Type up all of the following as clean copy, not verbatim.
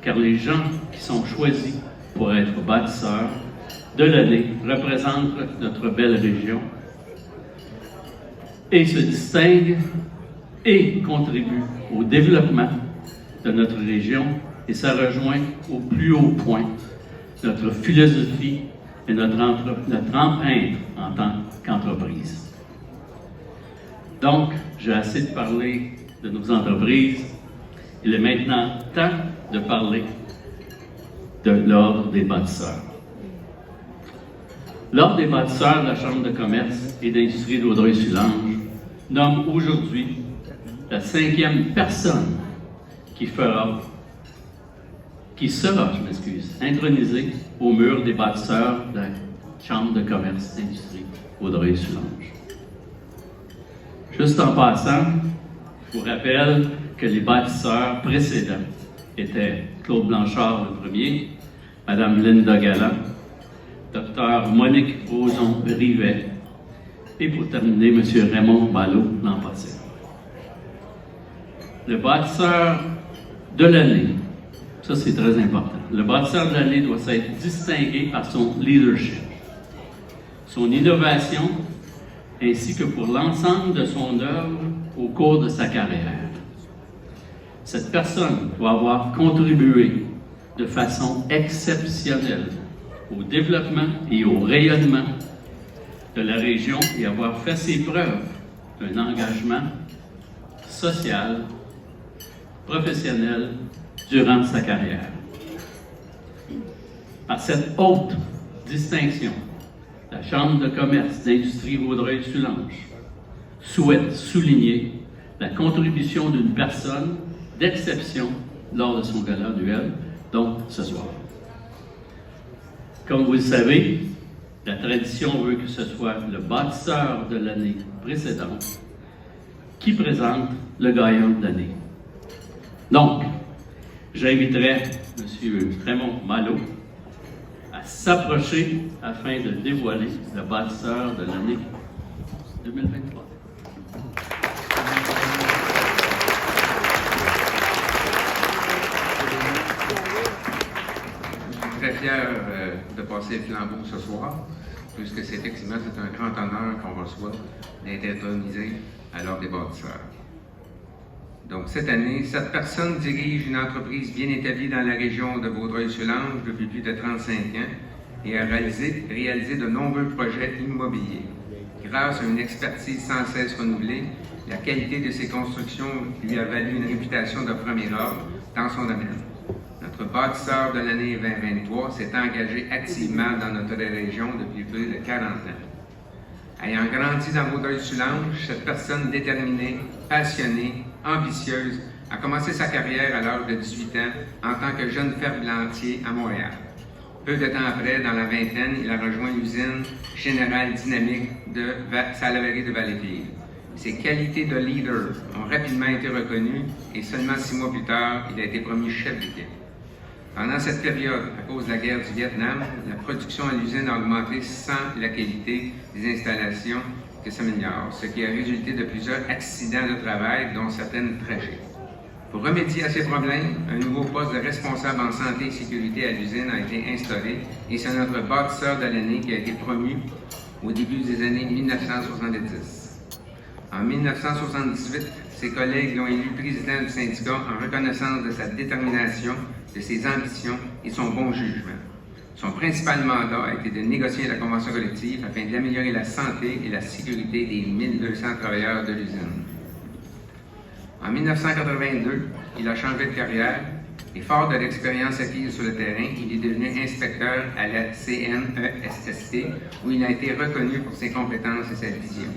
car les gens qui sont choisis pour être bâtisseurs de l'année représentent notre belle région et se distinguent et contribuent au développement de notre région, et ça rejoint au plus haut point notre philosophie et notre empreinte en tant qu'entreprise. Donc, j'ai assez de parler de nos entreprises. Il est maintenant temps de parler de l'Ordre des bâtisseurs. L'Ordre des bâtisseurs de la Chambre de commerce et d'industrie de Vaudreuil-Soulanges nomme aujourd'hui la 5e personne qui sera, intronisée au mur des bâtisseurs de la Chambre de commerce et d'industrie de Vaudreuil-Soulanges. Juste en passant, je vous rappelle que les bâtisseurs précédents étaient Claude Blanchard le premier, Mme Linda Galland, Dr Monique Roson-Rivet et pour terminer, M. Raymond Ballot l'an passé. Le bâtisseur de l'année, ça c'est très important, le bâtisseur de l'année doit être distingué par son leadership, son innovation, ainsi que pour l'ensemble de son œuvre au cours de sa carrière. Cette personne doit avoir contribué de façon exceptionnelle au développement et au rayonnement de la région et avoir fait ses preuves d'un engagement social, professionnel durant sa carrière. Par cette haute distinction, la Chambre de commerce d'industrie Vaudreuil-Soulanges souhaite souligner la contribution d'une personne d'exception lors de son gala annuel, donc ce soir. Comme vous le savez, la tradition veut que ce soit le bâtisseur de l'année précédente qui présente le gagnant de l'année. Donc, j'inviterai M. Raymond Ballot à s'approcher afin de dévoiler le bâtisseur de l'année 2023. Très fier de passer le flambeau ce soir, puisque c'est effectivement un grand honneur qu'on reçoit d'être intronisé à l'Ordre des bâtisseurs. Donc cette année, cette personne dirige une entreprise bien établie dans la région de Vaudreuil-Soulanges depuis plus de 35 ans et a réalisé de nombreux projets immobiliers. Grâce à une expertise sans cesse renouvelée, la qualité de ses constructions lui a valu une réputation de premier ordre dans son domaine. Notre bâtisseur de l'année 2023 s'est engagé activement dans notre région depuis plus de 40 ans. Ayant grandi dans Vaudreuil-Soulanges, cette personne déterminée, passionnée, ambitieuse a commencé sa carrière à l'âge de 18 ans en tant que jeune ferblantier à Montréal. Peu de temps après, dans la vingtaine, il a rejoint l'usine Générale Dynamique de Salaberry de Valleyfield. Ses qualités de leader ont rapidement été reconnues et seulement 6 mois plus tard, il a été promu chef d'équipe. Pendant cette période, à cause de la guerre du Vietnam, la production à l'usine a augmenté sans la qualité des installations que s'améliore, ce qui a résulté de plusieurs accidents de travail, dont certaines tragiques. Pour remédier à ces problèmes, un nouveau poste de responsable en santé et sécurité à l'usine a été instauré et c'est notre bâtisseur de l'année qui a été promu au début des années 1970. En 1978, ses collègues l'ont élu président du syndicat en reconnaissance de sa détermination, de ses ambitions et son bon jugement. Son principal mandat a été de négocier la convention collective afin d'améliorer la santé et la sécurité des 1200 travailleurs de l'usine. En 1982, il a changé de carrière et, fort de l'expérience acquise sur le terrain, il est devenu inspecteur à la CNESST où il a été reconnu pour ses compétences et sa vision.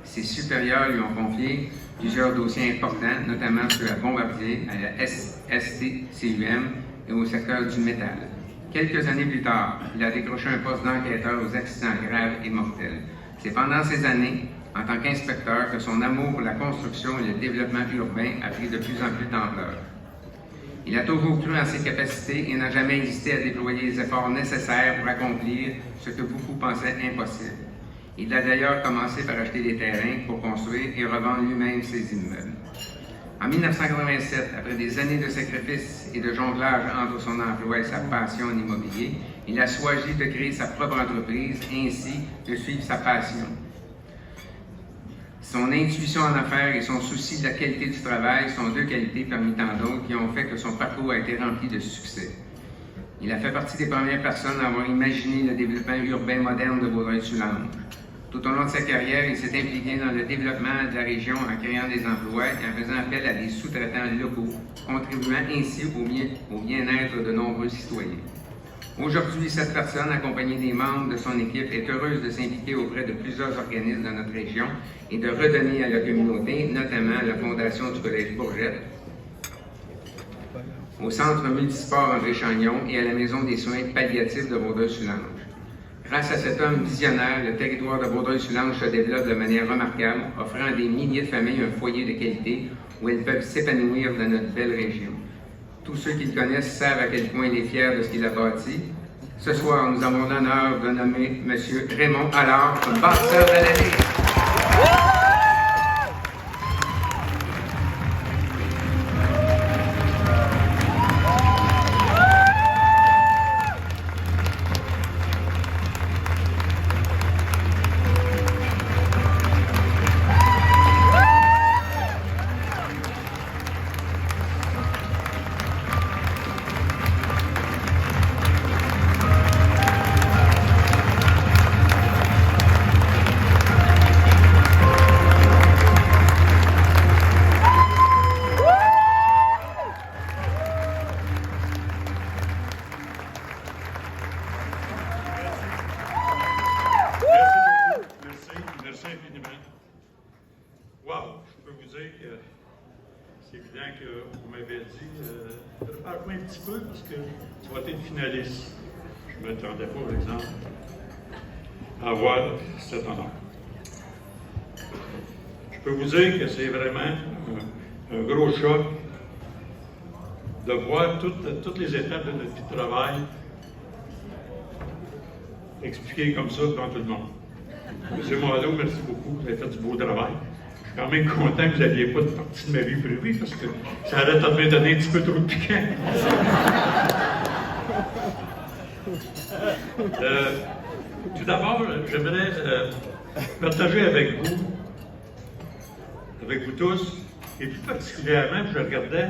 Ses supérieurs lui ont confié plusieurs dossiers importants, notamment ceux à Bombardier, à la SST-CUM et au secteur du métal. Quelques années plus tard, il a décroché un poste d'enquêteur aux accidents graves et mortels. C'est pendant ces années, en tant qu'inspecteur, que son amour pour la construction et le développement urbain a pris de plus en plus d'ampleur. Il a toujours cru en ses capacités et n'a jamais hésité à déployer les efforts nécessaires pour accomplir ce que beaucoup pensaient impossible. Il a d'ailleurs commencé par acheter des terrains pour construire et revendre lui-même ses immeubles. En 1987, après des années de sacrifices et de jonglage entre son emploi et sa passion en immobilier, il a choisi de créer sa propre entreprise ainsi de suivre sa passion. Son intuition en affaires et son souci de la qualité du travail sont deux qualités parmi tant d'autres qui ont fait que son parcours a été rempli de succès. Il a fait partie des premières personnes à avoir imaginé le développement urbain moderne de Vaudreuil-Soulanges. Tout au long de sa carrière, il s'est impliqué dans le développement de la région en créant des emplois et en faisant appel à des sous-traitants locaux, contribuant ainsi au bien-être de nombreux citoyens. Aujourd'hui, cette personne, accompagnée des membres de son équipe, est heureuse de s'impliquer auprès de plusieurs organismes de notre région et de redonner à la communauté, notamment à la Fondation du Collège Bourgette, au Centre multisport André Chagnon et à la Maison des soins palliatifs de Vaudreuil-Soulanges. Grâce à cet homme visionnaire, le territoire de Vaudreuil-Soulanges se développe de manière remarquable, offrant à des milliers de familles un foyer de qualité où elles peuvent s'épanouir dans notre belle région. Tous ceux qui le connaissent savent à quel point il est fier de ce qu'il a bâti. Ce soir, nous avons l'honneur de nommer M. Raymond Allard comme bâtisseur de l'année. C'est évident qu'on m'avait dit prépare-toi un petit peu parce que tu vas être finaliste. Je ne m'attendais pas, par exemple, à avoir cet honneur. Je peux vous dire que c'est vraiment un gros choc de voir toutes les étapes de notre vie de travail expliquées comme ça devant tout le monde. M. Moileau, merci beaucoup, vous avez fait du beau travail. Je suis quand même content que vous n'aviez pas de partie de ma vie privée parce que ça aurait peut-être donné un petit peu trop de piquant. Tout d'abord, j'aimerais partager avec vous tous, et plus particulièrement, je regardais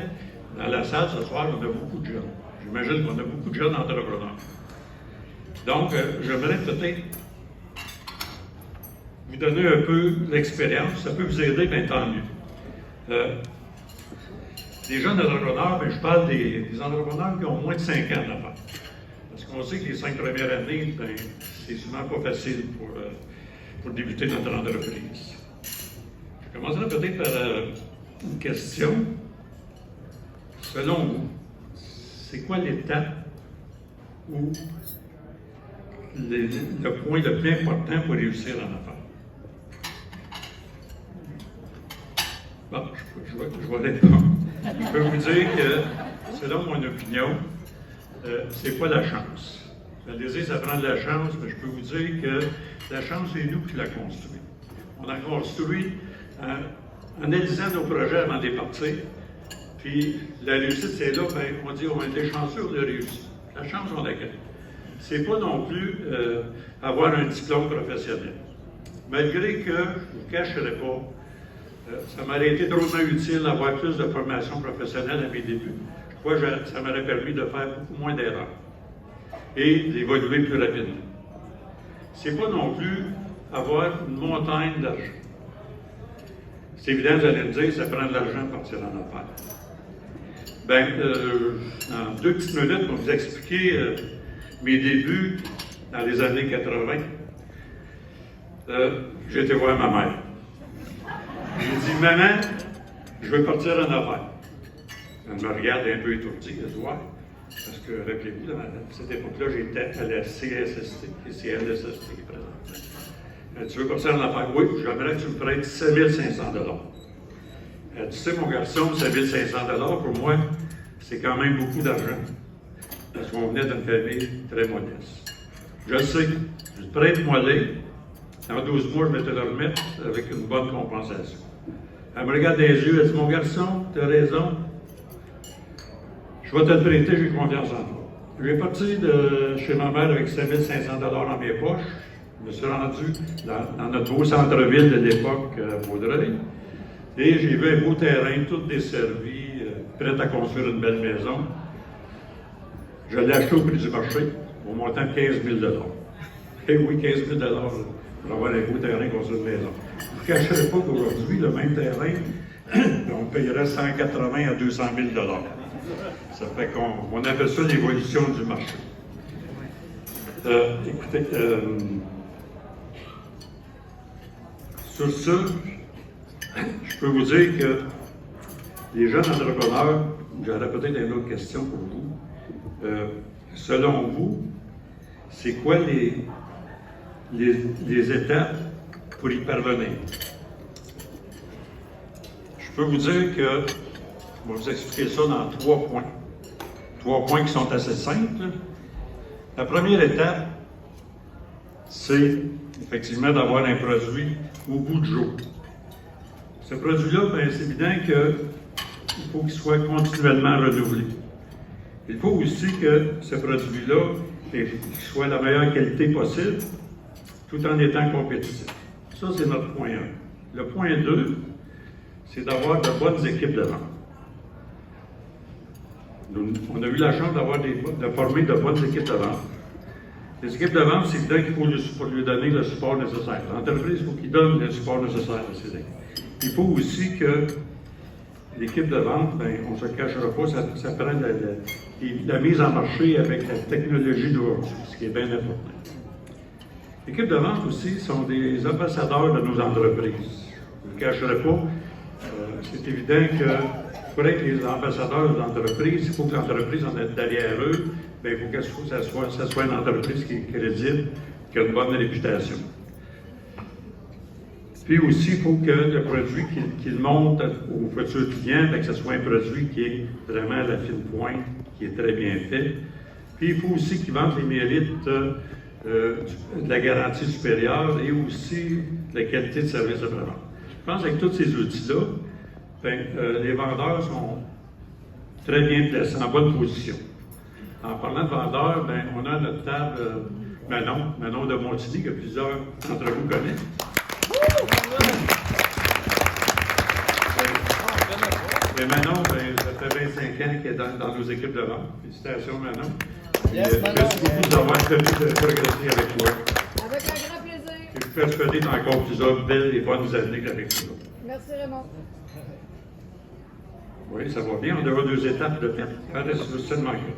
dans la salle ce soir, on a beaucoup de jeunes. J'imagine qu'on a beaucoup de jeunes entrepreneurs. Donc, j'aimerais peut-être vous donner un peu l'expérience, ça peut vous aider, bien tant mieux. Les jeunes entrepreneurs, bien, je parle des entrepreneurs qui ont moins de 5 ans d'affaires. Parce qu'on sait que les 5 premières années, bien, c'est souvent pas facile pour débuter notre entreprise. Je commencerai peut-être par une question. Selon vous, c'est quoi l'étape ou le point le plus important pour réussir en affaires? Bon, je vais répondre. Je peux vous dire que, selon mon opinion, c'est pas la chance. Ça veut dire que ça prend de la chance, mais je peux vous dire que la chance, c'est nous qui la construit. On a construit en analysant nos projets avant de partir. Puis la réussite, c'est là, bien, on dit on a été chanceux de réussir. La chance, on la gagne. C'est pas non plus avoir un diplôme professionnel. Malgré que, je ne vous cacherai pas, ça m'aurait été drôlement utile d'avoir plus de formation professionnelle à mes débuts. Je crois que ça m'aurait permis de faire beaucoup moins d'erreurs et d'évoluer plus rapidement. C'est pas non plus avoir une montagne d'argent. C'est évident, vous allez me dire, ça prend de l'argent pour partir en affaires. Bien, en 2 petites minutes, pour vous expliquer mes débuts dans les années 80, j'ai été voir ma mère. J'ai dit, maman, je veux partir en affaires. Elle me regarde un peu étourdie, elle dit, ouais. Parce que, rappelez-vous, à cette époque-là, j'étais à la CSST, et c'est LSST présentement. Elle dit, tu veux partir en affaires? Oui, j'aimerais que tu me prêtes 7 500 $. Elle dit, tu sais, mon garçon, 7 500 $, pour moi, c'est quand même beaucoup d'argent. Parce qu'on venait d'une famille très modeste. Je le sais, je te prête-moi-les. Dans 12 mois, je vais te le remettre avec une bonne compensation. Elle me regarde dans les yeux, elle dit, mon garçon, tu as raison. Je vais te le prêter, j'ai confiance en toi. Je vais partir de chez ma mère avec 5 500 dans mes poches. Je me suis rendu dans notre beau centre-ville de l'époque, Vaudreuil. Et j'ai vu un beau terrain, tout desservi, prêt à construire une belle maison. Je l'ai acheté au prix du marché, au montant de 15 000 $. Eh oui, 15 000 $ pour avoir un beau terrain construire une maison. Je ne cacherai pas qu'aujourd'hui, le même terrain, on payerait 180 à 200 000 $. Ça fait qu'on appelle ça l'évolution du marché. Écoutez, sur ce, je peux vous dire que les jeunes entrepreneurs, j'aurais peut-être une autre question pour vous. Selon vous, c'est quoi les étapes pour y parvenir? Je peux vous dire que, je vais vous expliquer ça dans 3 points. 3 points qui sont assez simples. La première étape, c'est effectivement d'avoir un produit au bout du jour. Ce produit-là, bien, c'est évident qu'il faut qu'il soit continuellement renouvelé. Il faut aussi que ce produit-là soit la meilleure qualité possible, tout en étant compétitif. Ça, c'est notre point 1. Le point 2, c'est d'avoir de bonnes équipes de vente. On a eu la chance de former de bonnes équipes de vente. Les équipes de vente, c'est évident qu'il faut lui donner le support nécessaire. L'entreprise, il faut qu'il donne le support nécessaire à ses équipes. Il faut aussi que l'équipe de vente, bien, on ne se cachera pas, ça prend la mise en marché avec la technologie d'aujourd'hui, ce qui est bien important. L'équipe de vente aussi sont des ambassadeurs de nos entreprises. Je ne le cacherai pas, c'est évident que pour être les ambassadeurs de l'entreprise, il faut que l'entreprise en ait derrière eux, bien, il faut que ça soit une entreprise qui est crédible, qui a une bonne réputation. Puis aussi, il faut que le produit qu'il monte aux futurs clients, que ce soit un produit qui est vraiment à la fine pointe, qui est très bien fait. Puis il faut aussi qu'il vende les mérites de la garantie supérieure et aussi de la qualité de service de vente. Je pense qu'avec tous ces outils-là, les vendeurs sont très bien placés, en bonne position. En parlant de vendeurs, on a à notre table Manon de Montigny, que plusieurs d'entre vous connaissent. Et Manon, ça fait 25 ans qu'elle est dans nos équipes de vente. Félicitations, Manon. Yes, Manon. Merci beaucoup d'avoir permis de progresser avec toi. Avec un grand plaisir. Je suis persuadé d'encore plusieurs belles et bonnes années avec toi. Merci, Raymond. Oui, ça va bien. On aura 2 étapes de perte. C'est seulement que.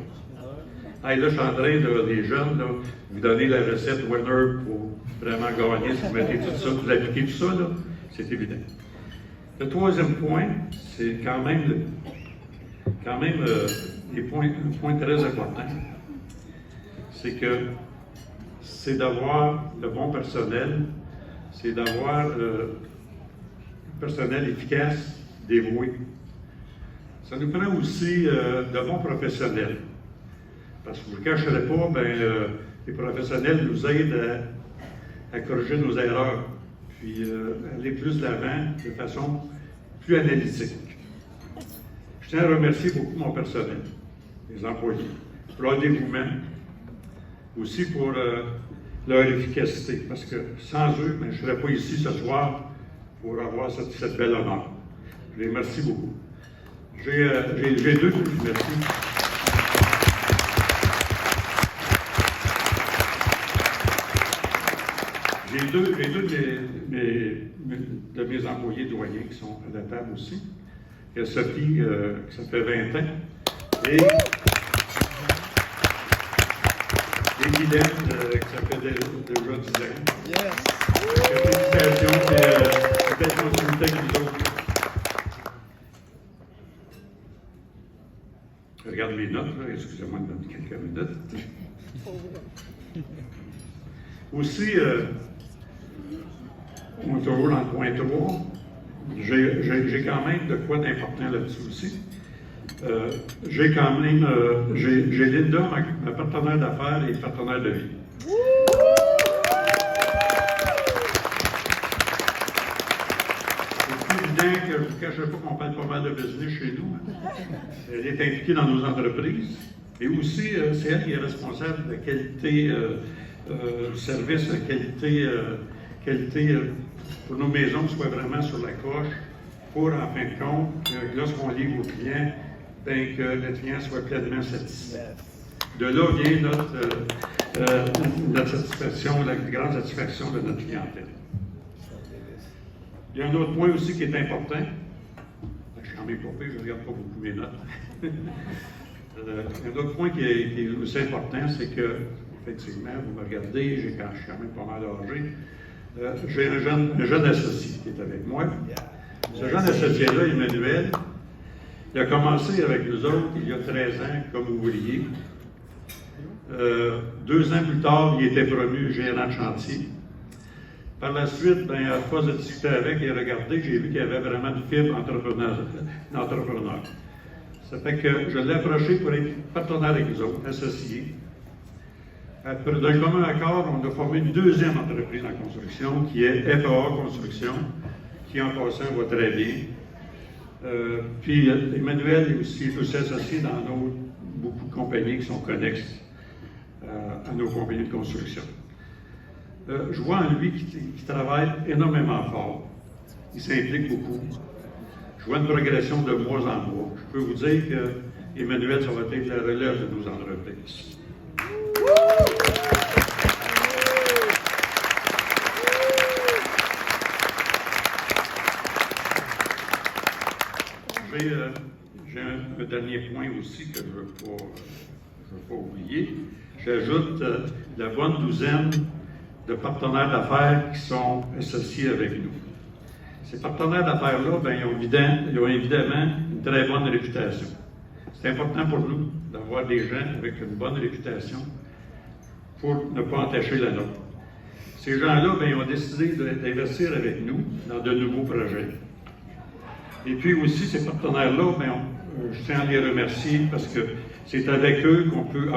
Là, je suis en train, les jeunes, là, vous donner la recette winner pour vraiment gagner. Si vous mettez tout ça, vous appliquez tout ça, c'est évident. Le 3e point, c'est quand même un point très important. C'est d'avoir le bon personnel, c'est d'avoir un personnel efficace, dévoué. Ça nous prend aussi de bons professionnels. Parce que vous ne le cacherez pas, les professionnels nous aident à corriger nos erreurs, puis aller plus de l'avant de façon plus analytique. Je tiens à remercier beaucoup mon personnel, les employés, pour leur dévouement, aussi pour leur efficacité, parce que sans eux, je ne serais pas ici ce soir pour avoir cette belle honneur. Je les remercie beaucoup. J'ai 2 merci. J'ai deux de mes employés doyens qui sont à la table aussi. Il y a Sophie, ça fait 20 ans. Et Guylaine, qui ça fait déjà 10 ans. Yes. Félicitations, c'est peut-être continuité avec nous autres. Je regarde mes notes, là. Excusez-moi de donner quelques minutes. Aussi, on est toujours dans le point 3. J'ai quand même de quoi d'important là-dessus aussi. J'ai Linda, ma partenaire d'affaires et partenaire de vie. C'est évident je ne vous cacherai pas qu'on parle pas mal de business chez nous. Elle est impliquée dans nos entreprises. Et aussi, c'est elle qui est responsable de la qualité du service, la qualité pour nos maisons soit vraiment sur la coche, pour, en fin de compte, lorsqu'on livre aux clients, ben, que le client soit pleinement satisfait. De là vient notre satisfaction, la grande satisfaction de notre clientèle. Il y a un autre point aussi qui est important. Je suis en même pas pire, je ne regarde pas beaucoup mes notes. Un autre point qui est aussi important, c'est que, effectivement, vous me regardez, je suis quand même pas mal âgé. J'ai un jeune associé qui est avec moi. Ce jeune associé-là, Emmanuel, il a commencé avec nous autres il y a 13 ans comme ouvrier. 2 ans plus tard, il était promu gérant de chantier. Par la suite, à force de discuter avec et regarder, j'ai vu qu'il y avait vraiment une fibre d'entrepreneur. Ça fait que je l'ai approché pour être partenaire avec nous autres, associé. D'un commun accord, on a formé une deuxième entreprise en construction qui est FAA Construction, qui en passant va très bien. Puis Emmanuel est aussi associé dans beaucoup de compagnies qui sont connexes à nos compagnies de construction. Je vois en lui qu'il travaille énormément fort. Il s'implique beaucoup. Je vois une progression de mois en mois. Je peux vous dire que Emmanuel, ça va être la relève de nos entreprises. J'ai un dernier point aussi que je ne veux pas oublier. J'ajoute la bonne douzaine de partenaires d'affaires qui sont associés avec nous. Ces partenaires d'affaires-là, ils ont évidemment une très bonne réputation. C'est important pour nous d'avoir des gens avec une bonne réputation pour ne pas entacher la nôtre. Ces gens-là, ils ont décidé d'investir avec nous dans de nouveaux projets. Et puis aussi, ces partenaires-là, je tiens à les remercier parce que c'est avec eux qu'on peut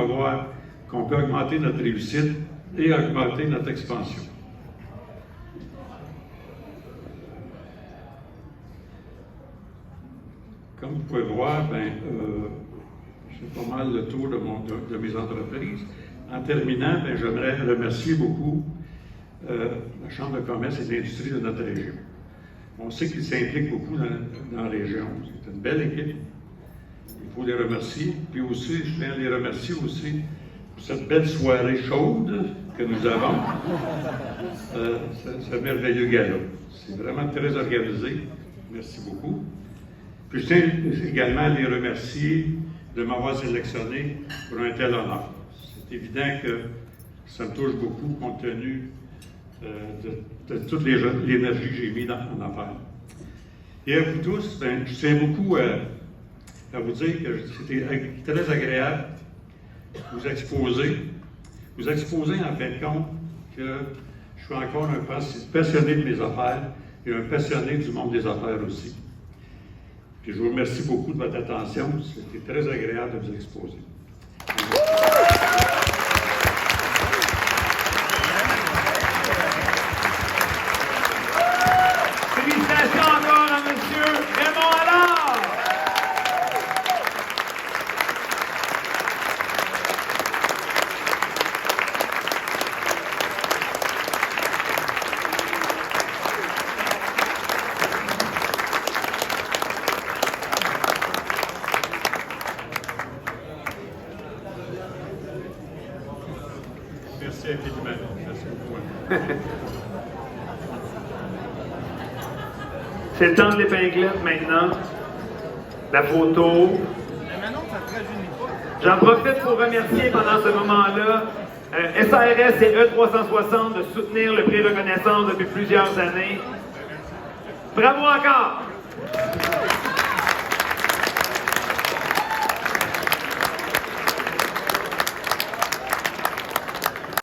augmenter notre réussite et augmenter notre expansion. Comme vous pouvez voir, j'ai pas mal le tour de mes entreprises. En terminant, j'aimerais remercier beaucoup la Chambre de commerce et d'industrie de notre région. On sait qu'ils s'impliquent beaucoup dans la région. C'est une belle équipe. Il faut les remercier. Puis aussi, je tiens à les remercier aussi pour cette belle soirée chaude que nous avons. Ce merveilleux gala. C'est vraiment très organisé. Merci beaucoup. Puis je tiens également à les remercier de m'avoir sélectionné pour un tel honneur. C'est évident que ça me touche beaucoup compte tenu de toute l'énergie que j'ai mis en affaires. Et à vous tous, je tiens beaucoup à vous dire que c'était très agréable de vous exposer. Vous exposer en fin de compte que je suis encore un passionné de mes affaires et un passionné du monde des affaires aussi. Puis je vous remercie beaucoup de votre attention. C'était très agréable de vous exposer. Félicitations encore à M. Raymond Allard. Merci infiniment. Merci beaucoup. C'est le temps de l'épinglette maintenant. La photo. J'en profite pour remercier pendant ce moment-là SARS et E360 de soutenir le prix reconnaissance depuis plusieurs années. Bravo encore!